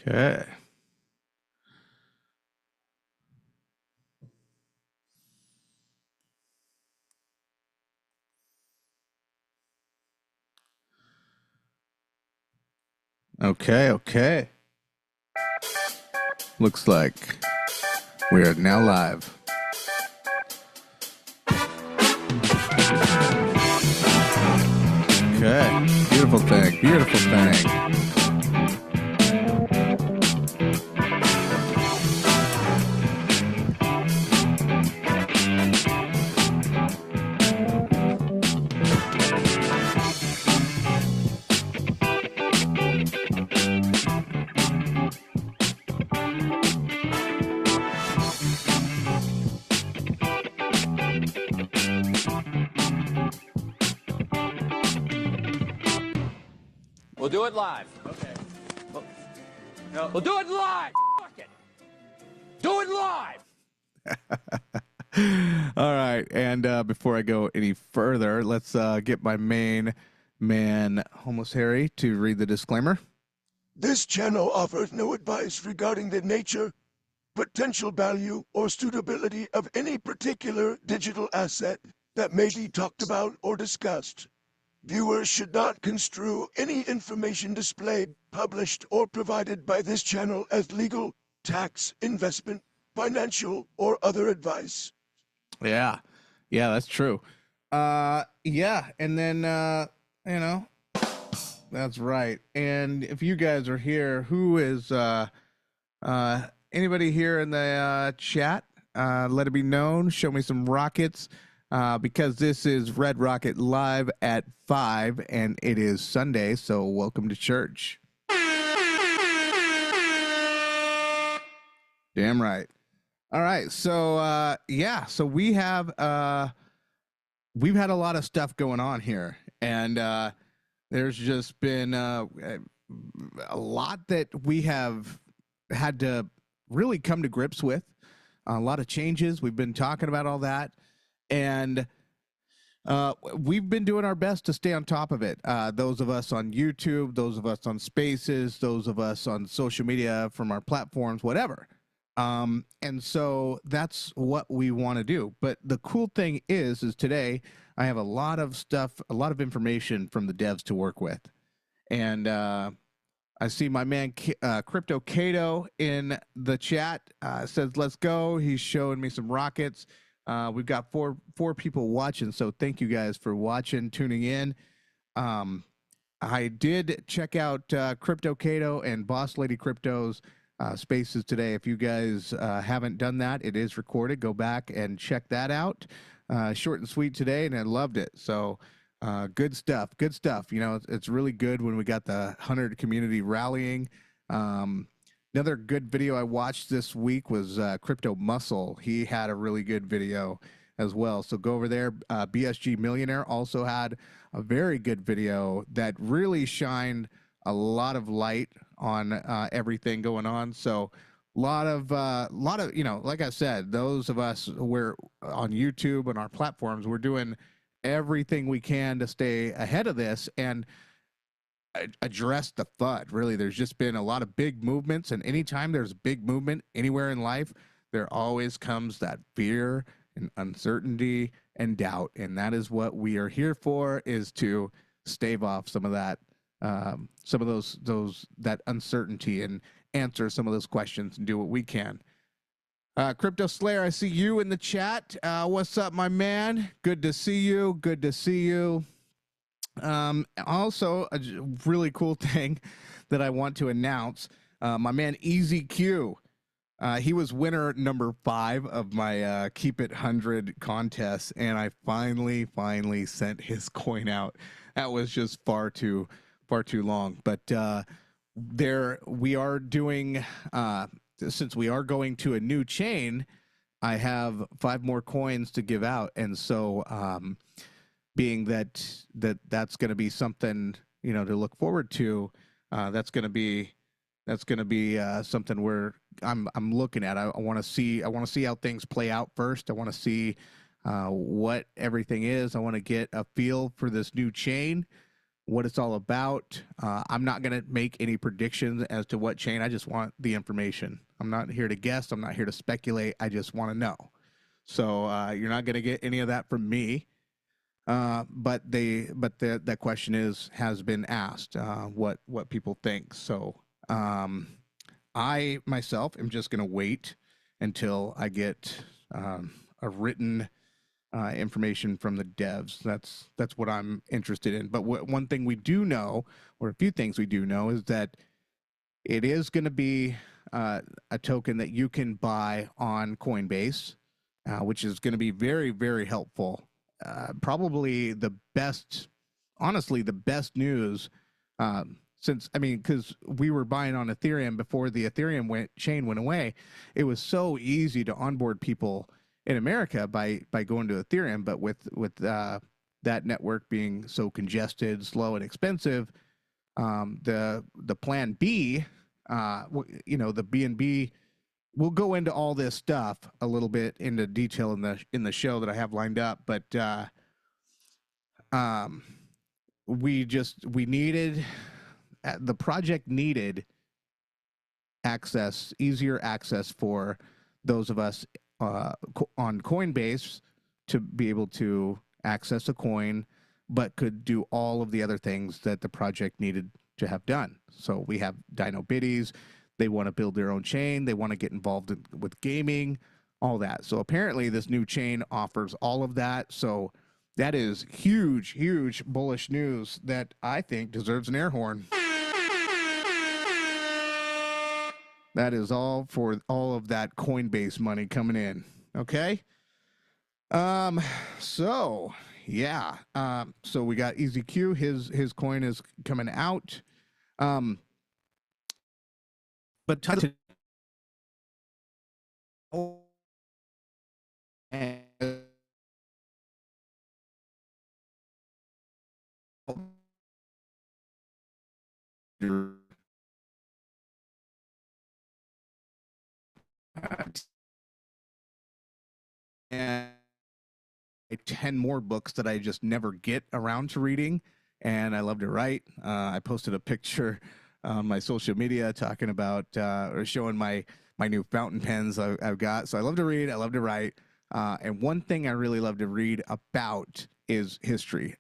Okay. Okay. Looks like we are now live. Okay. Beautiful thing. We'll do it live. Okay. We'll do it live. Fuck it. Do it live. All right. And before I go any further, let's get my main man, Homeless Harry, to read the disclaimer. This channel offers no advice regarding the nature, potential value, or suitability of any particular digital asset that may be talked about or discussed. Viewers should not construe any information displayed, published, or provided by this channel as legal, tax, investment, financial, or other advice. Yeah, that's true. Yeah, and then that's right. And if you guys are here, who is anybody here in the chat? Let it be known. Show me some rockets. Because this is Red Rocket Live at 5, and it is Sunday, so welcome to church. Damn right. All right, so so we've had a lot of stuff going on here, and there's just been a lot that we have had to really come to grips with. A lot of changes. We've been talking about all that. And we've been doing our best to stay on top of it. Those of us on YouTube, those of us on Spaces, those of us on social media from our platforms, whatever. And so that's what we want to do. But the cool thing is today I have a lot of stuff, a lot of information from the devs to work with. And I see my man Crypto Cato in the chat says, let's go. He's showing me some rockets. We've got four people watching, so thank you guys for watching, tuning in. I did check out Crypto Cato and Boss Lady Crypto's spaces today. If you guys haven't done that, it is recorded. Go back and check that out. Short and sweet today, and I loved it. So good stuff. You know, it's really good when we got the 100 community rallying. Another good video I watched this week was Crypto Muscle. He had a really good video as well. So go over there. BSG Millionaire also had a very good video that really shined a lot of light on everything going on. So a lot of, you know, like I said, those of us who are on YouTube and our platforms, we're doing everything we can to stay ahead of this and address the FUD. Really, there's just been a lot of big movements, and anytime there's a big movement anywhere in life, there always comes that fear and uncertainty and doubt, and that is what we are here for, is to stave off some of that, some of those that uncertainty, and answer some of those questions and do what we can. Crypto Slayer, I see you in the chat. What's up, my man? Good to see you. Also, a really cool thing that I want to announce, my man Easy Q, he was winner number 5 of my Keep It 100 contest, and I finally sent his coin out. That was just far too long. But there we are doing, since we are going to a new chain, I have 5 more coins to give out, and so being that's going to be something, you know, to look forward to. That's going to be something where I'm looking at. I want to see how things play out first. I want to see what everything is. I want to get a feel for this new chain, what it's all about. I'm not going to make any predictions as to what chain. I just want the information. I'm not here to guess. I'm not here to speculate. I just want to know. So you're not going to get any of that from me. But that question has been asked, what people think. So I myself am just going to wait until I get a written information from the devs. That's what I'm interested in. But one thing we do know, or a few things we do know, is that it is going to be a token that you can buy on Coinbase, which is going to be very, very helpful. Probably the best, honestly, the best news since, because we were buying on Ethereum before the Ethereum chain went away. It was so easy to onboard people in America by going to Ethereum, but with that network being so congested, slow, and expensive, the plan B, the BNB. We'll go into all this stuff a little bit into detail in the show that I have lined up, but we needed, the project needed access, easier access for those of us on Coinbase to be able to access a coin, but could do all of the other things that the project needed to have done. So we have Dino Biddies. They want to build their own chain. They want to get involved with gaming, all that. So apparently this new chain offers all of that. So that is huge, huge bullish news that I think deserves an air horn. That is all for all of that Coinbase money coming in. Okay. So yeah. So we got EasyQ. His coin is coming out. But and 10 more books that I just never get around to reading, and I love to write. I posted a picture on my social media talking about or showing my new fountain pens I've got. So I love to read. I love to write. And one thing I really love to read about is history,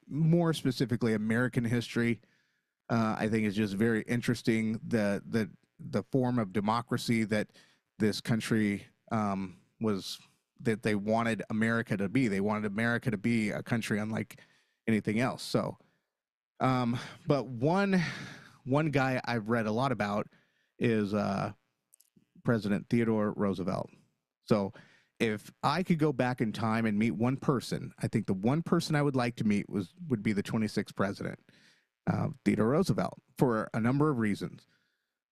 more specifically American history. I think it's just very interesting the form of democracy that this country was, that they wanted America to be. They wanted America to be a country unlike anything else. So, but one guy I've read a lot about is President Theodore Roosevelt. So if I could go back in time and meet one person, I think the one person I would like to meet would be the 26th president, Theodore Roosevelt, for a number of reasons.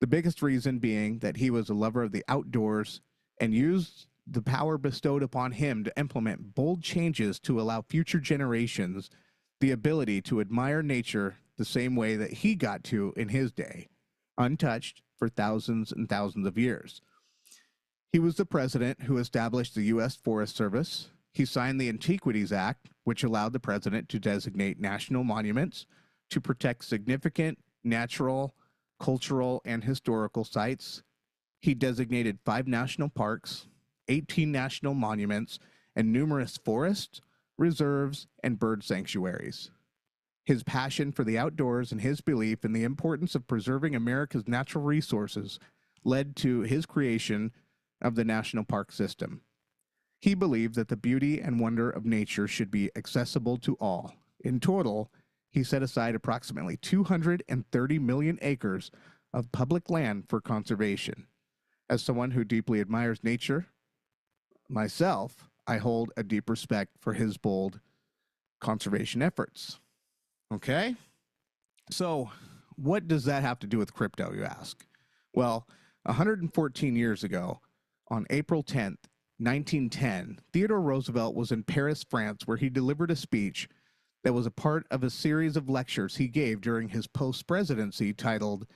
The biggest reason being that he was a lover of the outdoors and used the power bestowed upon him to implement bold changes to allow future generations the ability to admire nature the same way that he got to in his day, untouched for thousands and thousands of years. He was the president who established the U.S. Forest Service. He signed the Antiquities Act, which allowed the president to designate national monuments to protect significant natural, cultural, and historical sites. He designated 5 national parks, 18 national monuments, and numerous forests, reserves, and bird sanctuaries. His passion for the outdoors and his belief in the importance of preserving America's natural resources led to his creation of the national park system. He believed that the beauty and wonder of nature should be accessible to all. In total, he set aside approximately 230 million acres of public land for conservation. As someone who deeply admires nature, myself, I hold a deep respect for his bold conservation efforts. Okay? So, what does that have to do with crypto, you ask? Well, 114 years ago, on April 10th, 1910, Theodore Roosevelt was in Paris, France, where he delivered a speech that was a part of a series of lectures he gave during his post-presidency titled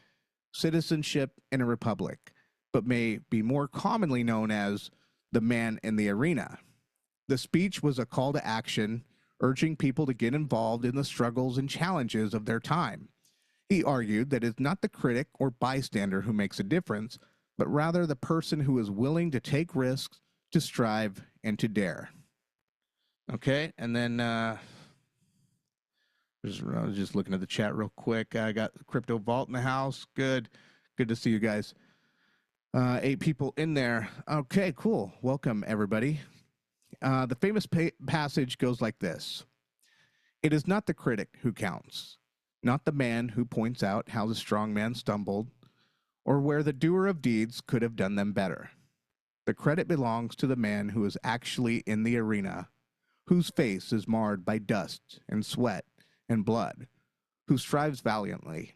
Citizenship in a Republic, but may be more commonly known as The Man in the Arena. The speech was a call to action urging people to get involved in the struggles and challenges of their time. He argued that it's not the critic or bystander who makes a difference, but rather the person who is willing to take risks, to strive, and to dare. Okay, and then I was just looking at the chat real quick. I got Crypto Vault in the house. Good to see you guys. 8 people in there. Okay, cool. Welcome, everybody. The famous passage goes like this. It is not the critic who counts, not the man who points out how the strong man stumbled, or where the doer of deeds could have done them better. The credit belongs to the man who is actually in the arena, whose face is marred by dust and sweat and blood, who strives valiantly,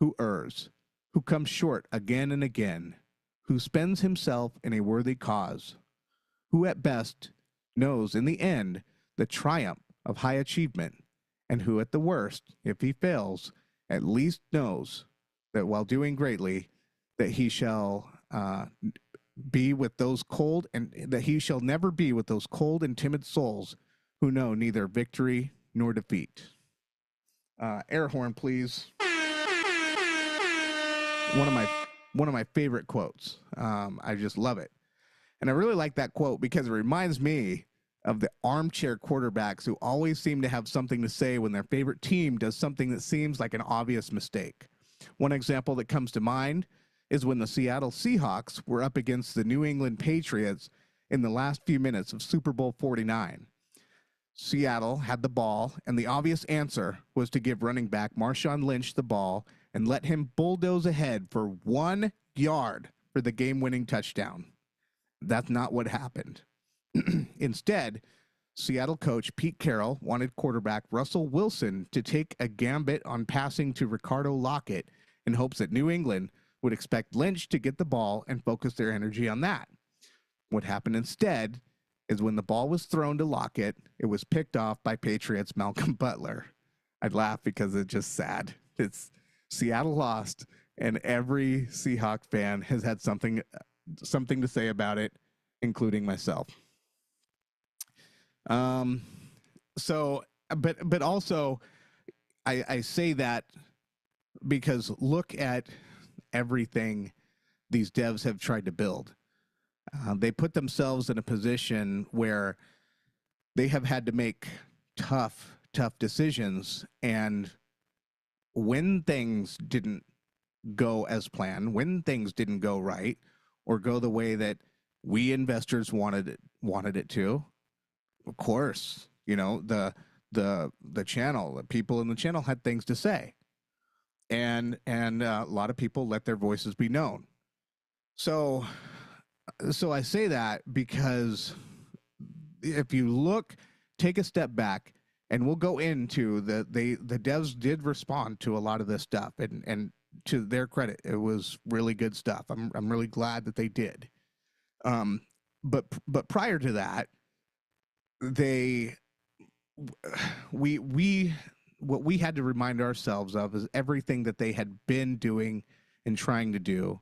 who errs, who comes short again and again, who spends himself in a worthy cause, who at best knows in the end the triumph of high achievement, and who at the worst, if he fails, at least knows that while doing greatly, that he shall be with those cold and that he shall never be with those cold and timid souls who know neither victory nor defeat. Air horn, please. One of my favorite quotes. I just love it. And I really like that quote because it reminds me of the armchair quarterbacks who always seem to have something to say when their favorite team does something that seems like an obvious mistake. One example that comes to mind is when the Seattle Seahawks were up against the New England Patriots in the last few minutes of Super Bowl 49. Seattle had the ball, and the obvious answer was to give running back Marshawn Lynch the ball and let him bulldoze ahead for 1 yard for the game-winning touchdown. That's not what happened. Instead, Seattle coach Pete Carroll wanted quarterback Russell Wilson to take a gambit on passing to Ricardo Lockett in hopes that New England would expect Lynch to get the ball and focus their energy on that. What happened instead is when the ball was thrown to Lockett, it was picked off by Patriots Malcolm Butler. I'd laugh because it's just sad. It's Seattle lost, and every Seahawk fan has had something to say about it, including myself. But also, I say that because look at everything these devs have tried to build. They put themselves in a position where they have had to make tough decisions. And when things didn't go as planned, when things didn't go right or go the way that we investors wanted it to, of course, you know, the channel, the people in the channel had things to say. And a lot of people let their voices be known. So I say that because if you take a step back, and we'll go into the devs did respond to a lot of this stuff, and to their credit, it was really good stuff. I'm really glad that they did. But prior to that, what we had to remind ourselves of is everything that they had been doing and trying to do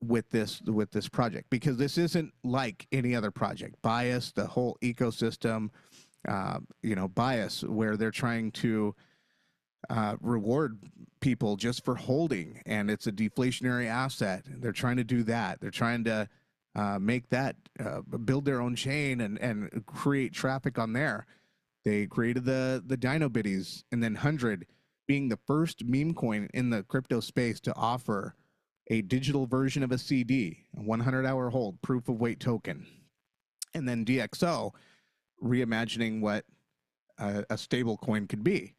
with this project, because this isn't like any other project. BYAS, the whole ecosystem, BYAS, where they're trying to reward people just for holding, and it's a deflationary asset. They're trying to do that. They're trying to make that build their own chain and create traffic on there. They created the Dino Biddies, and then 100 being the first meme coin in the crypto space to offer a digital version of a CD, a 100-hour hold proof of weight token. And then DXO reimagining what a stable coin could be.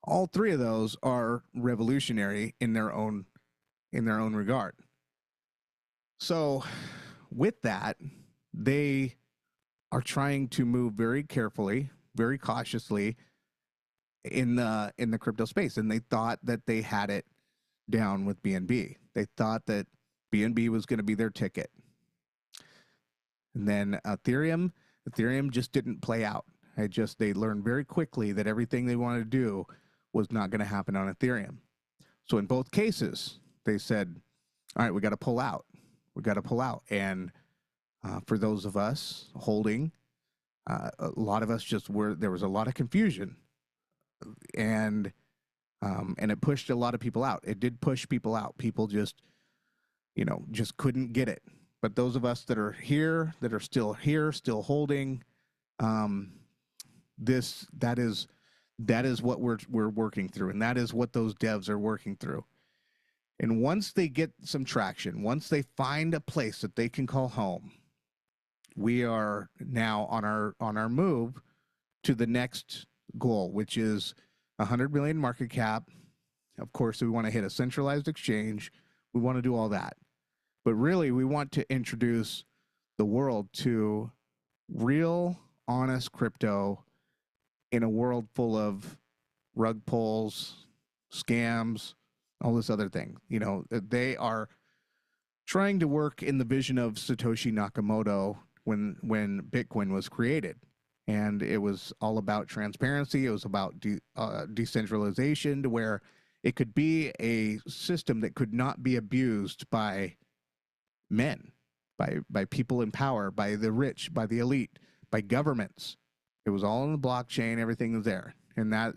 All three of those are revolutionary in their own regard. So with that, they are trying to move very carefully, very cautiously in the crypto space, and they thought that they had it down with BNB. They thought that BNB was going to be their ticket. And then Ethereum just didn't play out. They learned very quickly that everything they wanted to do was not going to happen on Ethereum. So in both cases, they said, all right, we got to pull out. And for those of us holding, A lot of us just were, there was a lot of confusion, and it pushed a lot of people out. It did push people out. People just, just couldn't get it. But those of us that are here, still holding, that is what we're working through, and that is what those devs are working through. And once they get some traction, once they find a place that they can call home, we are now on our move to the next goal, which is 100 million market cap. Of course, we want to hit a centralized exchange. We want to do all that. But really, we want to introduce the world to real, honest crypto in a world full of rug pulls, scams, all this other thing. They are trying to work in the vision of Satoshi Nakamoto when Bitcoin was created. And it was all about transparency. It was about decentralization, to where it could be a system that could not be abused by men, by people in power, by the rich, by the elite, by governments. It was all in the blockchain. Everything was there. And that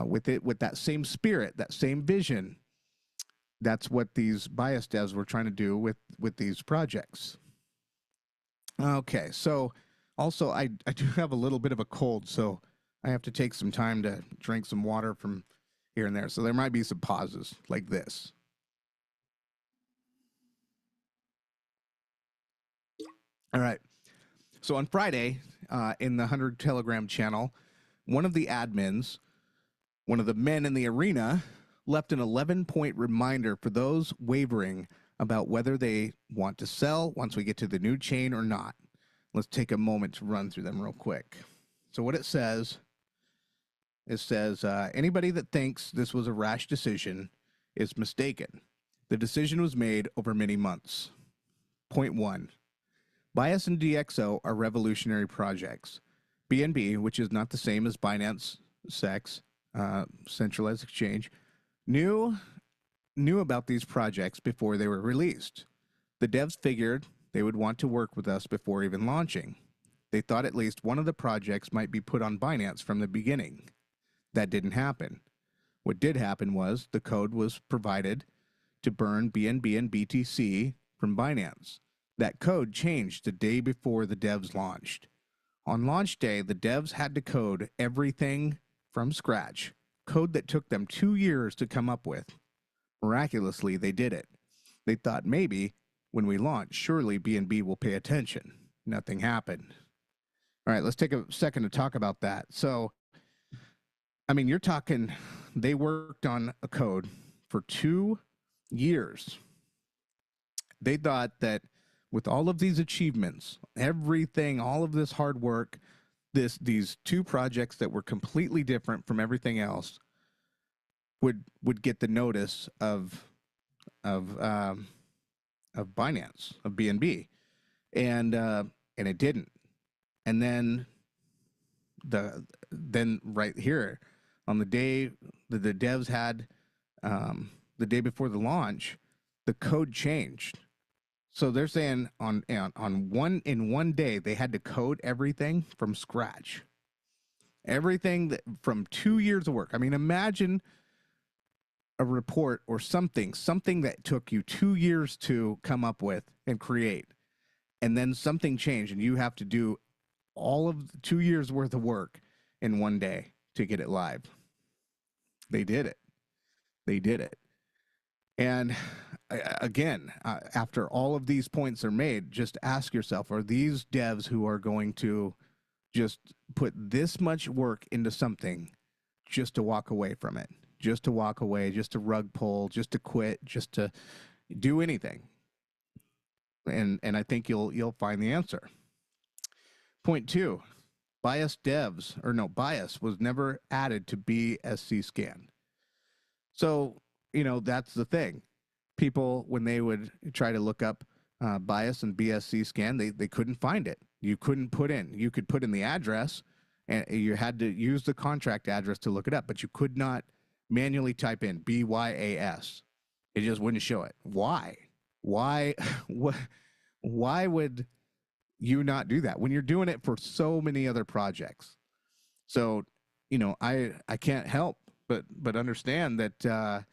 with that same spirit, that same vision, that's what these BYAS devs were trying to do with these projects. Okay, so also I do have a little bit of a cold, so I have to take some time to drink some water from here and there. So there might be some pauses like this. All right. So on Friday, in the 100 Telegram channel, one of the admins, one of the men in the arena, left an 11-point reminder for those wavering about whether they want to sell once we get to the new chain or not. Let's take a moment to run through them real quick. So what it says, anybody that thinks this was a rash decision is mistaken. The decision was made over many months. Point 1. BYAS and DXO are revolutionary projects. BNB, which is not the same as Binance SEX, centralized exchange, knew about these projects before they were released. The devs figured they would want to work with us before even launching. They thought at least one of the projects might be put on Binance from the beginning. That didn't happen. What did happen was the code was provided to burn BNB and BTC from Binance. That code changed the day before the devs launched. On launch day, the devs had to code everything from scratch, code that took them 2 years to come up with. Miraculously, they did it. They thought maybe when we launch, surely BNB will pay attention. Nothing happened. All right, let's take a second to talk about that. So, I mean, you're talking, they worked on a code for 2 years. They thought that with all of these achievements, everything, all of this hard work, these 2 projects that were completely different from everything else would get the notice of Binance, of BNB, and it didn't. And then right here on the day that the devs had, the day before the launch, the code changed. So they're saying in one day they had to code everything from scratch, everything from 2 years of work. I mean, imagine a report or something that took you 2 years to come up with and create, and then something changed and you have to do all of 2 years worth of work in one day to get it live. They did it. And again, after all of these points are made, just ask yourself, are these devs who are going to just put this much work into something just to walk away from it, just to walk away, just to rug pull, just to quit, just to do anything? And I think you'll find the answer. Point 2, BYAS was never added to BSC scan. So, that's the thing. People, when they would try to look up BYAS and BSC scan, they couldn't find it. You couldn't put in. You could put in the address, and you had to use the contract address to look it up, but you could not manually type in BYAS. It just wouldn't show it. Why? Why would you not do that when you're doing it for so many other projects? So, I can't help but understand that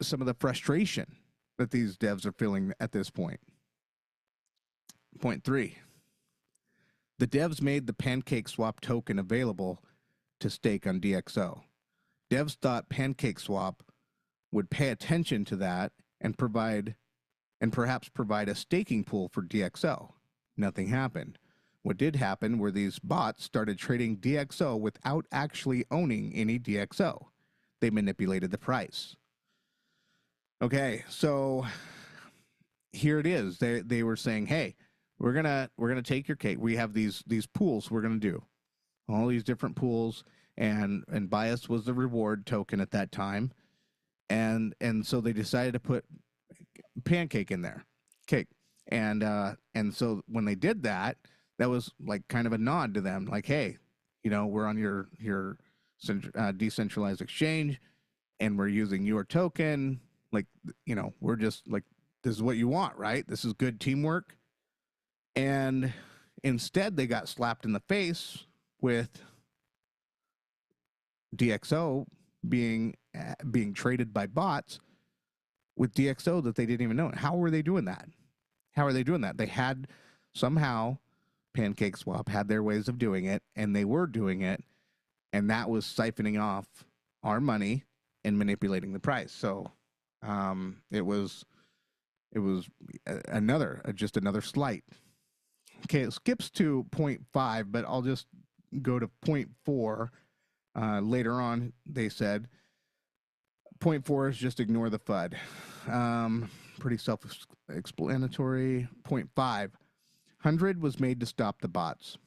some of the frustration that these devs are feeling at this point. Point 3. The devs made the PancakeSwap token available to stake on DXO. Devs thought PancakeSwap would pay attention to that and perhaps provide a staking pool for DXO. Nothing happened. What did happen were these bots started trading DXO without actually owning any DXO. They manipulated the price. Okay, so here it is. They were saying, hey, we're gonna take your cake. We have these pools we're gonna do. All these different pools, and BYAS was the reward token at that time. And so they decided to put Pancake in there. Cake. And so when they did that, that was like kind of a nod to them, like, hey, we're on your decentralized exchange, and we're using your token. Like, we're just like, this is what you want, right? This is good teamwork. And instead, they got slapped in the face with DXO being traded by bots with DXO that they didn't even know. How were they doing that? They had somehow, PancakeSwap had their ways of doing it, and they were doing it, and that was siphoning off our money and manipulating the price. So it was just another slight. Okay, it skips to point 5, but I'll just go to point 4. Later on, they said, point 4 is just ignore the FUD. Pretty self-explanatory. Point 5, 100 was made to stop the bots.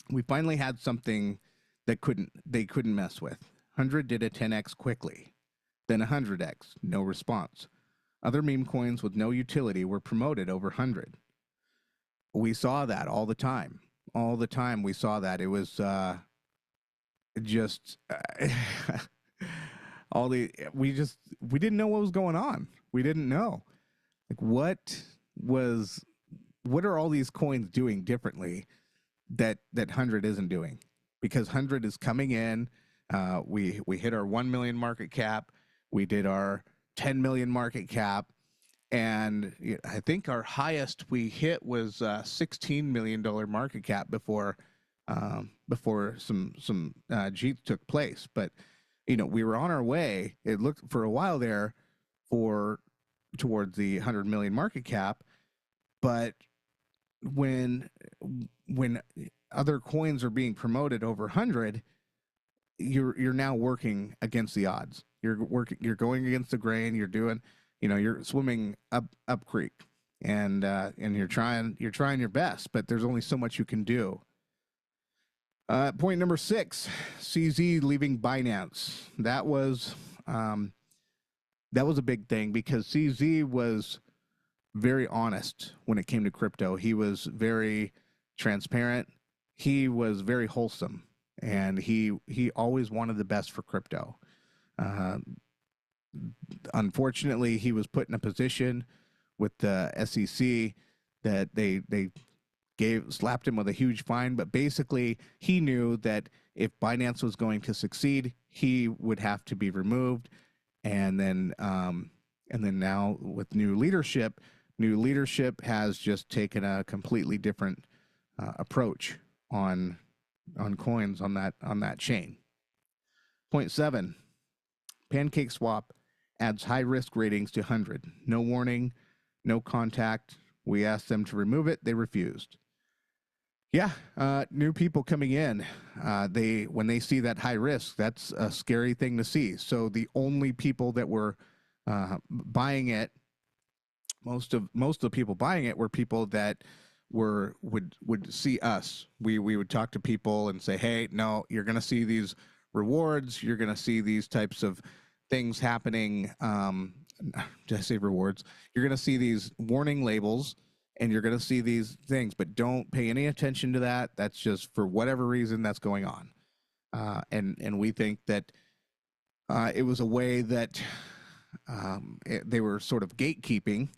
We finally had something that they couldn't mess with. 100 did a 10x quickly, then 100x, no response. Other meme coins with no utility were promoted over 100. We saw that all the time. All the time we saw that. It was just we didn't know what was going on. We didn't know. Like, what are all these coins doing differently that 100 isn't doing? Because 100 is coming in. We hit our 1 million market cap. We did our 10 million market cap. And I think our highest we hit was $16 million market cap before some JETs took place. But we were on our way. It looked for a while there towards the 100 million market cap. But when other coins are being promoted over 100, you're now working against the odds. You're going against the grain. You're doing. You're swimming up creek, and you're trying your best, but there's only so much you can do. Point number 6, CZ leaving Binance. That was a big thing because CZ was very honest when it came to crypto. He was very transparent. He was very wholesome, and he always wanted the best for crypto. Unfortunately, he was put in a position with the SEC that they slapped him with a huge fine. But basically, he knew that if Binance was going to succeed, he would have to be removed. And then now with new leadership has just taken a completely different approach on coins on that chain. Point 7, PancakeSwap adds high-risk ratings to 100. No warning, no contact. We asked them to remove it. They refused. Yeah, new people coming in. When they see that high risk, that's a scary thing to see. So the only people that were buying it, most of the people buying it were people that would see us. We would talk to people and say, hey, no, you're going to see these rewards. You're going to see these types of things happening. Did I say rewards? You're going to see these warning labels, and you're going to see these things, but don't pay any attention to that. That's just for whatever reason that's going on. And we think that it was a way that they were sort of gatekeeping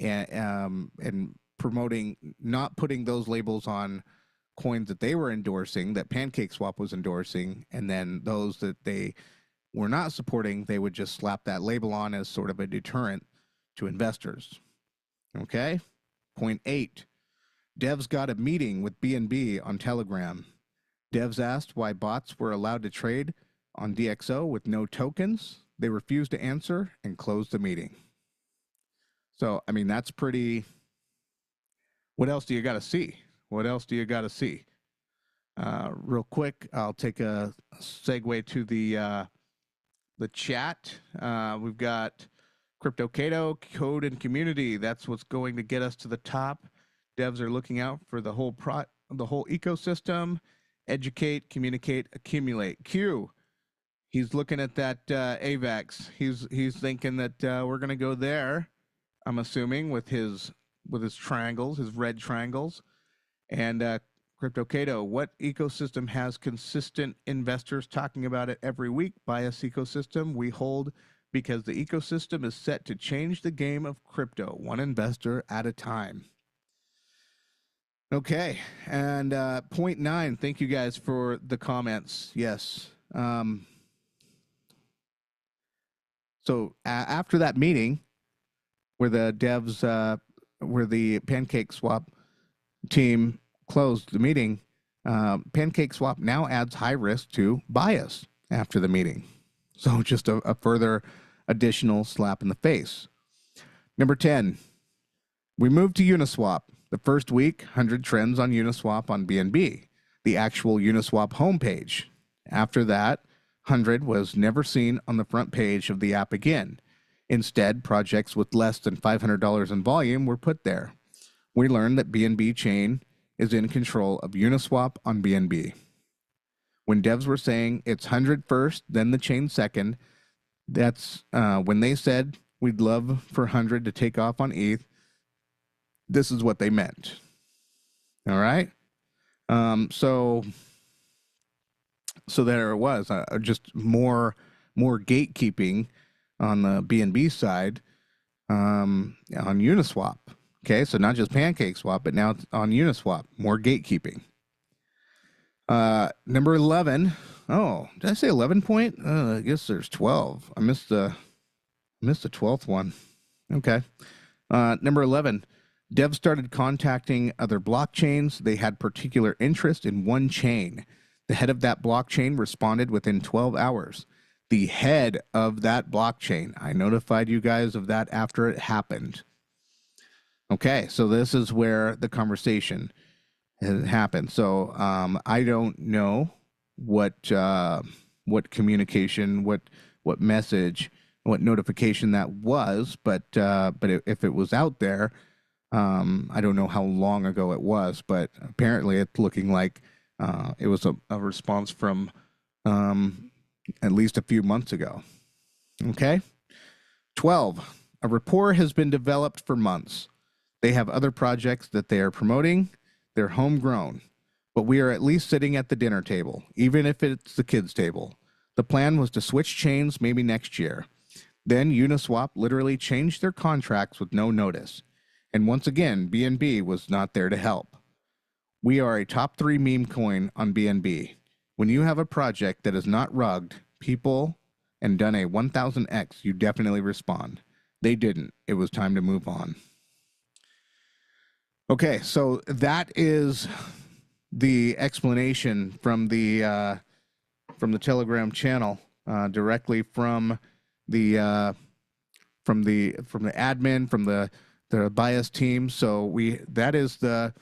and promoting, not putting those labels on coins that they were endorsing, that PancakeSwap was endorsing, and then those that they were not supporting, they would just slap that label on as sort of a deterrent to investors. Okay? Point 8. Devs got a meeting with BNB on Telegram. Devs asked why bots were allowed to trade on DXO with no tokens. They refused to answer and closed the meeting. So, I mean, that's pretty... What else do you got to see? What else do you got to see? Real quick, I'll take a segue to the chat. We've got Crypto Cato, code and community. That's what's going to get us to the top. Devs are looking out for the whole ecosystem. Educate, communicate, accumulate. Q. He's looking at that AVAX. He's thinking that we're going to go there. I'm assuming with his triangles, his red triangles. And Crypto Cato, what ecosystem has consistent investors talking about it every week? BYAS ecosystem we hold because the ecosystem is set to change the game of crypto, one investor at a time. Okay, and point 9, thank you guys for the comments. Yes. So after that meeting where the devs, where the PancakeSwap team closed the meeting, PancakeSwap now adds high risk to BYAS after the meeting. So just a further additional slap in the face. Number 10, we moved to Uniswap. The first week, 100 trends on Uniswap on BNB, the actual Uniswap homepage. After that, 100 was never seen on the front page of the app again. Instead, projects with less than $500 in volume were put there. We learned that BNB chain is in control of Uniswap on BNB. When devs were saying it's 100 first, then the chain second, that's when they said we'd love for 100 to take off on ETH, this is what they meant. All right? So there it was, just more gatekeeping on the BNB side on Uniswap. Okay, so not just PancakeSwap, but now it's on Uniswap. More gatekeeping. Number 11. Oh, did I say 11 point? I guess there's 12. I missed the 12th one. Okay. Number 11. Devs started contacting other blockchains. They had particular interest in one chain. The head of that blockchain responded within 12 hours. The head of that blockchain. I notified you guys of that after it happened. Okay, so this is where the conversation happened. So I don't know what communication, what message, what notification that was, but if it was out there, I don't know how long ago it was, but apparently it's looking like it was a response from at least a few months ago. Okay. 12. A rapport has been developed for months. They have other projects that they are promoting. They're homegrown, but we are at least sitting at the dinner table, even if it's the kids' table. The plan was to switch chains maybe next year. Then Uniswap literally changed their contracts with no notice. And once again, BNB was not there to help. We are a top 3 meme coin on BNB. When you have a project that is not rugged, people, and done a 1000x, you definitely respond. They didn't. It was time to move on. Okay, so that is the explanation from the Telegram channel, directly from the admin, from the BYAS team. So that is the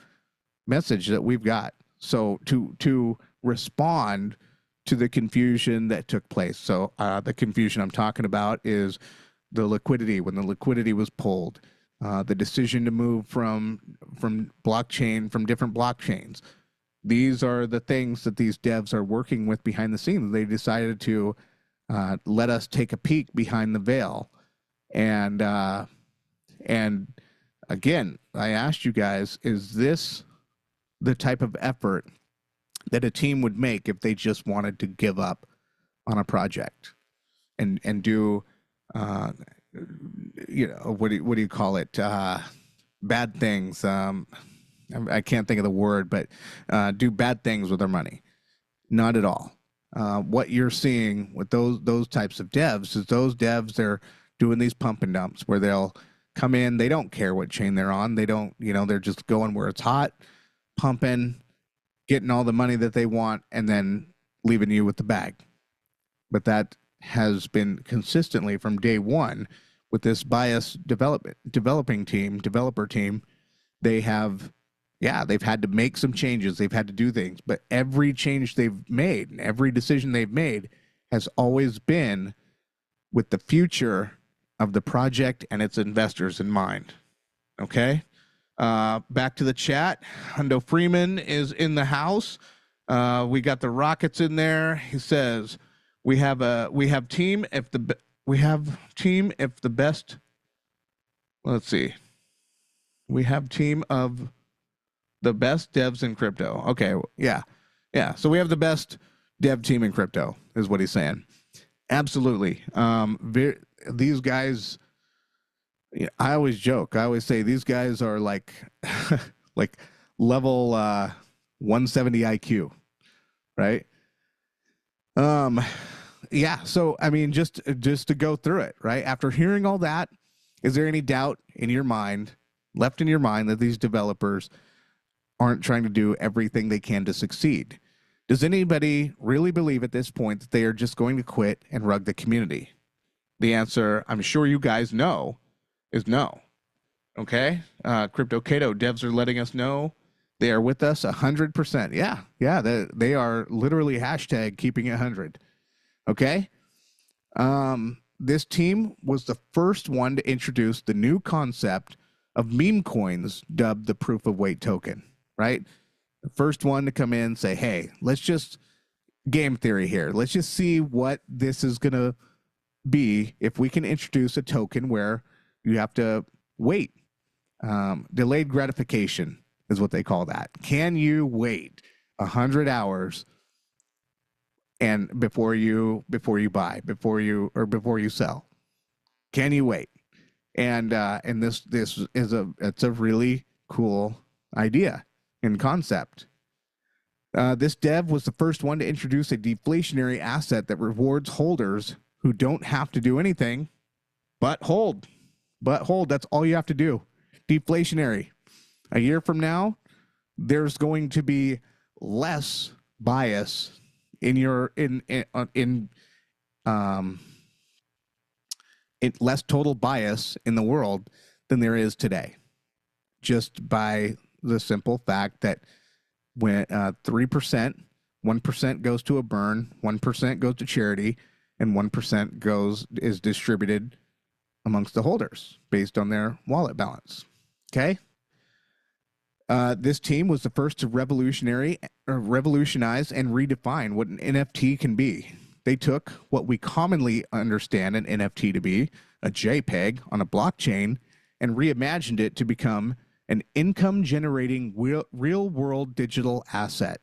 message that we've got. So to respond to the confusion that took place. So the confusion I'm talking about is the liquidity, when the liquidity was pulled, the decision to move from blockchain, from different blockchains. These are the things that these devs are working with behind the scenes. They decided to let us take a peek behind the veil. And again, I asked you guys, is this the type of effort that a team would make if they just wanted to give up on a project and do, what do you call it? bad things. I can't think of the word, but do bad things with their money. Not at all. What you're seeing with those types of devs is those devs, they're doing these pump and dumps where they'll come in. They don't care what chain they're on. They don't, they're just going where it's hot, pumping, getting all the money that they want, and then leaving you with the bag. But that has been consistently from day one with this BYAS developer team. They've had to make some changes. They've had to do things, but every change they've made and every decision they've made has always been with the future of the project and its investors in mind. Okay. Back to the chat. Hundo Freeman is in the house. We got the Rockets in there. He says, we have team if the best. Let's see. We have team of the best devs in crypto. Okay, yeah. So we have the best dev team in crypto, is what he's saying. Absolutely. These guys, I always joke. I always say these guys are like, like level 170 IQ, right? Yeah. So I mean, just to go through it, right? After hearing all that, is there any doubt in your mind, left in your mind, that these developers aren't trying to do everything they can to succeed? Does anybody really believe at this point that they are just going to quit and rug the community? The answer, I'm sure you guys know, is no. Okay? Crypto Cato devs are letting us know they are with us 100%. Yeah, they are literally hashtag keeping it 100. Okay? This team was the first one to introduce the new concept of meme coins, dubbed the proof of weight token, right? The first one to come in and say, hey, let's just game theory here. Let's just see what this is going to be if we can introduce a token where you have to wait. Delayed gratification is what they call that. Can you wait 100 hours and before you buy, before you sell? Can you wait? And this is a really cool idea and concept. This dev was the first one to introduce a deflationary asset that rewards holders who don't have to do anything but hold. That's all you have to do. Deflationary. A year from now, there's going to be less bias in less total bias in the world than there is today, just by the simple fact that when 3%, 1% goes to a burn, 1% goes to charity, and 1% is distributed amongst the holders based on their wallet balance. Okay. This team was the first to revolutionize and redefine what an NFT can be. They took what we commonly understand an NFT to be, a JPEG on a blockchain, and reimagined it to become an income-generating real-world digital asset.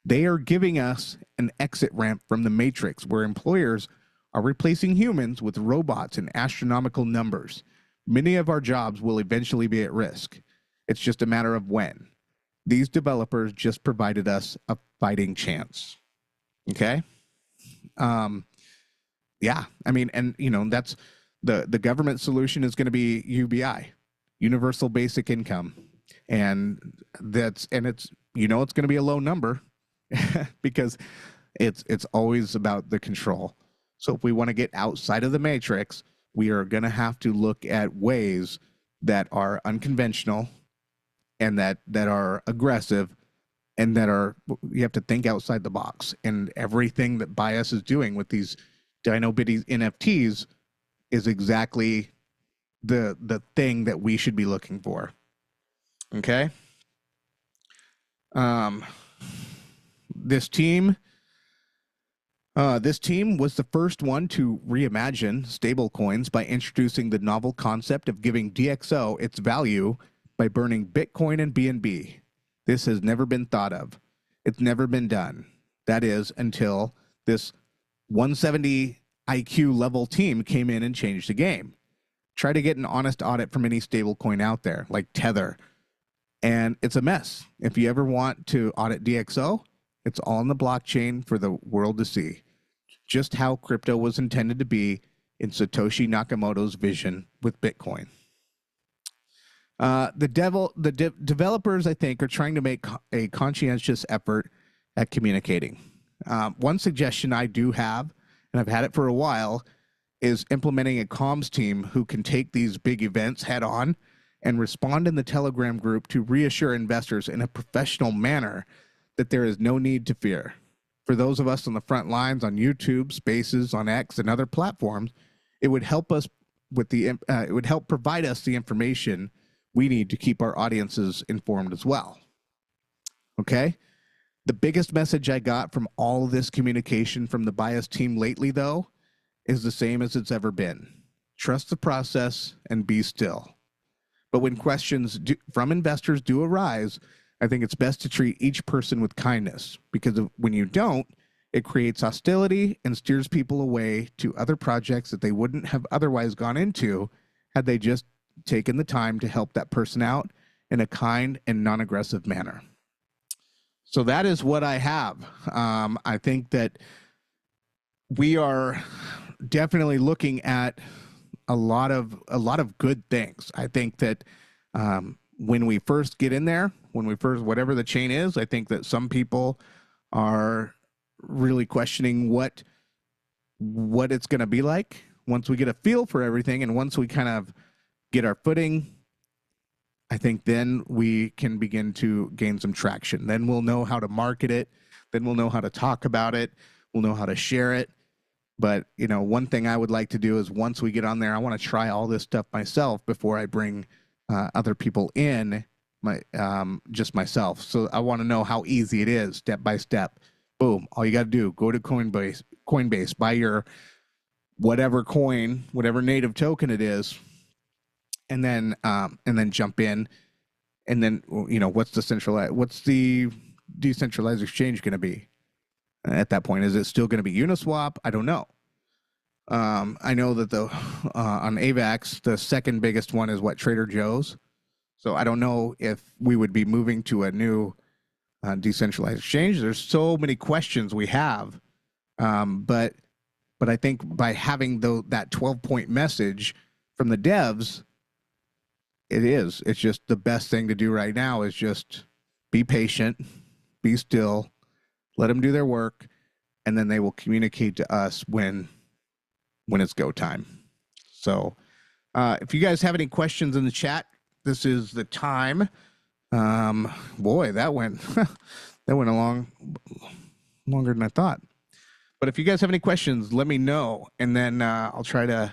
They are giving us an exit ramp from the matrix where employers are replacing humans with robots in astronomical numbers. Many of our jobs will eventually be at risk. It's just a matter of when. These developers just provided us a fighting chance. Okay? Yeah, I mean, and that's the government solution is going to be UBI, universal basic income. And it's it's going to be a low number because it's always about the control. So if we want to get outside of the matrix, we are going to have to look at ways that are unconventional and that are aggressive and that you have to think outside the box. And everything that BYAS is doing with these Dino Bitty NFTs is exactly the thing that we should be looking for. Okay. This team was the first one to reimagine stablecoins by introducing the novel concept of giving DXO its value by burning Bitcoin and BNB. This has never been thought of. It's never been done. That is until this 170 IQ level team came in and changed the game. try to get an honest audit from any stable coin out there, like Tether. And it's a mess. If you ever want to audit DXO, it's all on the blockchain for the world to see. Just how crypto was intended to be in Satoshi Nakamoto's vision with Bitcoin. The developers, I think, are trying to make a conscientious effort at communicating. One suggestion I do have, and I've had it for a while, is implementing a comms team who can take these big events head on and respond in the Telegram group to reassure investors in a professional manner that there is no need to fear. For those of us on the front lines on YouTube, Spaces, on X, and other platforms, it would help us with it would help provide us the information we need to keep our audiences informed as well. Okay? The biggest message I got from all of this communication from the BYAS team lately, though, is the same as it's ever been. Trust the process and be still. But when questions from investors do arise, I think it's best to treat each person with kindness, because when you don't, it creates hostility and steers people away to other projects that they wouldn't have otherwise gone into had they just taken the time to help that person out in a kind and non-aggressive manner. So that is what I have. I think that we are definitely looking at a lot of good things. I think that when we first get in there, whatever the chain is, I think that some people are really questioning what it's going to be like once we get a feel for everything, and once we kind of get our footing. I think then we can begin to gain some traction. Then we'll know how to market it. Then we'll know how to talk about it. We'll know how to share it. But, you know, one thing I would like to do is once we get on there, I want to try all this stuff myself before I bring other people in, just myself. So I want to know how easy it is, step by step. Boom. All you got to do, go to Coinbase, buy your whatever coin, whatever native token it is, and then jump in, and then, you know, what's the decentralized exchange going to be at that point? Is it still going to be Uniswap? I don't know. I know that on AVAX, the second biggest one is Trader Joe's. So I don't know if we would be moving to a new decentralized exchange. There's so many questions we have, but I think by having that 12-point message from the devs, it's just the best thing to do right now is just be patient, be still, let them do their work, and then they will communicate to us when it's go time. So if you guys have any questions in the chat, this is the time. Boy, that went along longer than I thought. But if you guys have any questions, let me know, and then I'll try to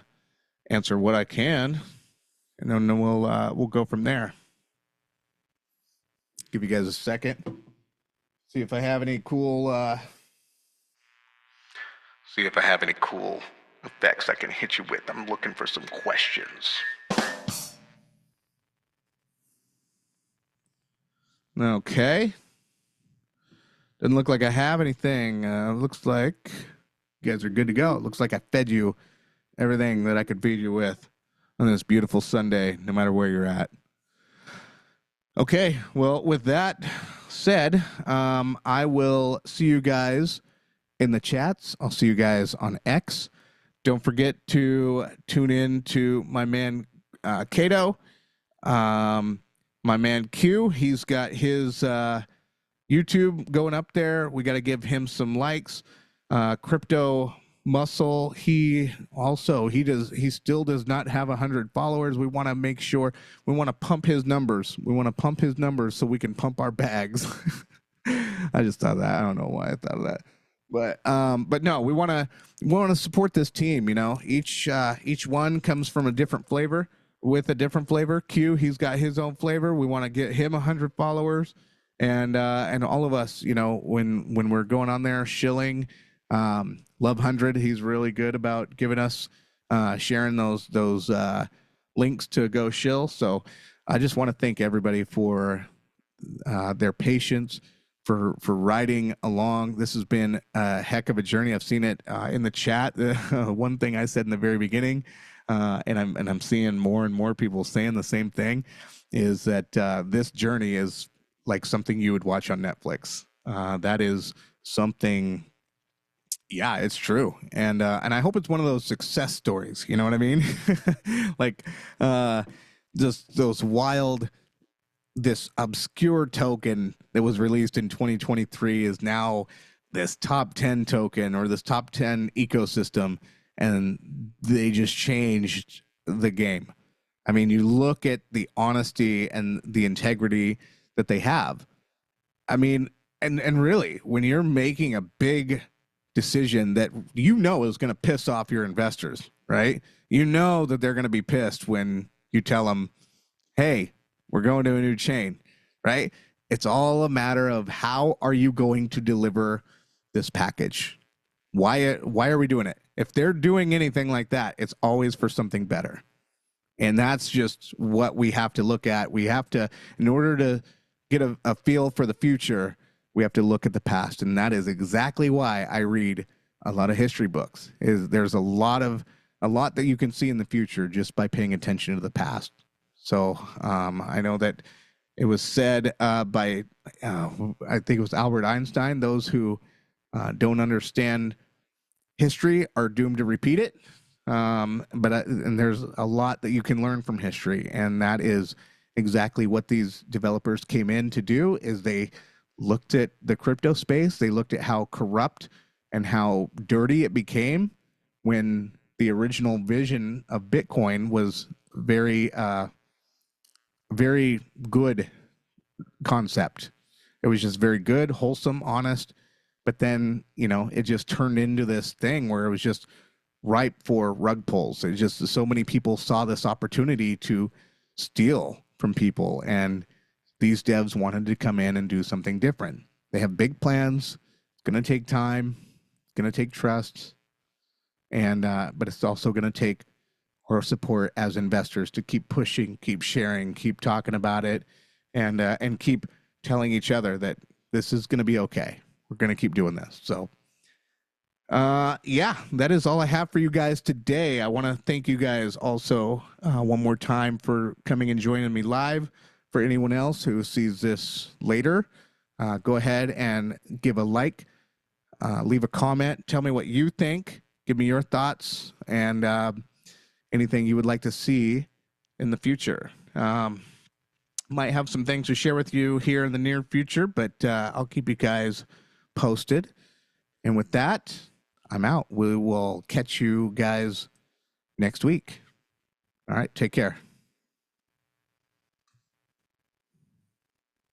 answer what I can. And then we'll go from there. Give you guys a second. See if I have any cool effects I can hit you with. I'm looking for some questions. Okay. Doesn't look like I have anything. Looks like you guys are good to go. It looks like I fed you everything that I could feed you with on this beautiful Sunday, no matter where you're at. Okay, well, with that said, I will see you guys in the chats. I'll see you guys on X. Don't forget to tune in to my man Kato, my man Q. He's got his YouTube going up there. We got to give him some likes. Crypto Muscle, he still does not have 100 followers. We want to make sure, we want to pump his numbers. We want to pump his numbers so we can pump our bags. I just thought that. I don't know why I thought of that. But no, we want to support this team, you know. Each one comes from a different flavor, with a different flavor. Q, he's got his own flavor. We want to get him 100 followers, and all of us, you know, when we're going on there shilling, Love 100, he's really good about giving us sharing those links to go shill. So I just want to thank everybody for their patience, for riding along. This has been a heck of a journey. I've seen it in the chat. One thing I said in the very beginning, and I'm seeing more and more people saying the same thing, is that this journey is like something you would watch on Netflix. That is something. Yeah, it's true, and I hope it's one of those success stories. You know what I mean? Like, just those wild. This obscure token that was released in 2023 is now this top 10 token or this top 10 ecosystem, and they just changed the game. I mean, you look at the honesty and the integrity that they have. I mean, and really, when you're making a big decision that you know is going to piss off your investors, right? You know that they're going to be pissed when you tell them, hey, we're going to a new chain, right? It's all a matter of how are you going to deliver this package? Why are we doing it? If they're doing anything like that, it's always for something better. And that's just what we have to look at. We have to, in order to get a feel for the future, we have to look at the past. And that is exactly why I read a lot of history books. There's a lot that you can see in the future just by paying attention to the past. So I know that it was said by, I think it was Albert Einstein, those who don't understand history are doomed to repeat it. And there's a lot that you can learn from history. And that is exactly what these developers came in to do, is they looked at the crypto space. They looked at how corrupt and how dirty it became when the original vision of Bitcoin was very good concept. It was just very good, wholesome, honest. But then, it just turned into this thing where it was just ripe for rug pulls. It just, so many people saw this opportunity to steal from people, and these devs wanted to come in and do something different. They have big plans. It's going to take time. It's going to take trust. And, but it's also going to take our support as investors to keep pushing, keep sharing, keep talking about it, and keep telling each other that this is going to be okay. We're going to keep doing this. So, yeah, that is all I have for you guys today. I want to thank you guys also one more time for coming and joining me live. For anyone else who sees this later, go ahead and give a like, leave a comment, tell me what you think, give me your thoughts, and anything you would like to see in the future. Might have some things to share with you here in the near future, but I'll keep you guys posted. And with that, I'm out. We will catch you guys next week. All right, take care.